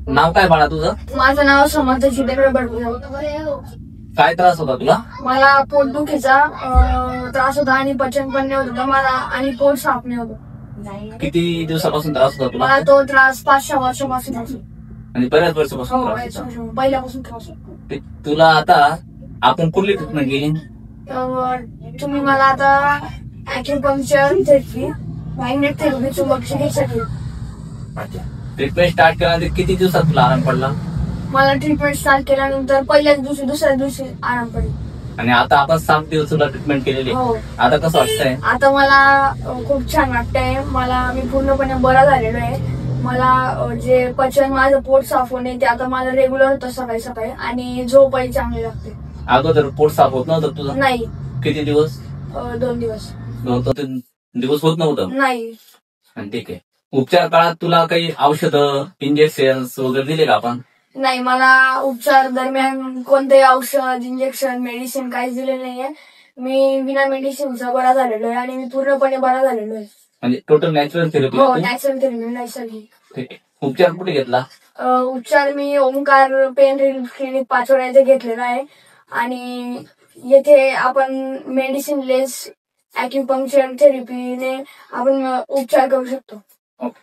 नाव काय बाळा तुझं? माझं नाव समर्थ जितेंद्र बडगुजर. काय त्रास होता तुला? मला पोटदुखीचा त्रास होता आणि पचन पण नाही होत मला आणि पोट साफ नाही होत. किती दिवसापासून त्रास होता तुला? मला तो त्रास 5-6 वर्षापासून होतो. आणि बऱ्याच वर्षापासून त्रास होता. पहिल्यापासून त्रास होतो. तुला आता आपण कुठली ट्रीटमेंट केली? तुम्ही मला आता ॲक्युपंक्चर थेरपी, मॅग्नेट थेरपी, चुंबक चिकित्सा केली. ट्रीटमेंट स्टार्ट केल्यानंतर किती दिवसात तुला आराम पडला? मला ट्रीटमेंट स्टार्ट केल्यानंतर पहिल्याच दिवशी दुसऱ्या दिवशी आराम पडेल. आणि आता आपण 7 दिवस तुला ट्रीटमेंट केलेली. आता कसं वाटतंय? आता मला खूप छान वाटतंय. मी पूर्णपणे बरा झालेलो आहे. मला जे पचन, माझं पोट साफ होणे ते आता मला रेग्युलर होतं सकाळी सकाळी आणि झोपही चांगली लागते. अगोदर पोट साफ होत नव्हतं तुझं? नाही. किती दिवस? 2 दिवस. 2-3 दिवस होत नव्हतं? नाही. ठीक आहे. उपचार काळात तुला काही औषधं, इंजेक्शन वगैरे दिले का आपण? नाही, मला उपचार दरम्यान कोणतेही औषध, इंजेक्शन, मेडिसिन काहीच दिले नाहीये. मी बिना मेडिसिनचा बरा झालेलो आहे आणि मी पूर्णपणे बरा झालेलो आहे. म्हणजे टोटल नॅचरल थेरपी? हो, नॅचरल थेरपी, नैसर्गिक. ठीक आहे. उपचार कुठे घेतला? उपचार मी Omkar pain relief clinic Pachora येथे घेतलेला आहे आणि येथे आपण मेडिसिन लेस ॲक्युपंक्चर थेरपीने आपण उपचार करू शकतो. ओके.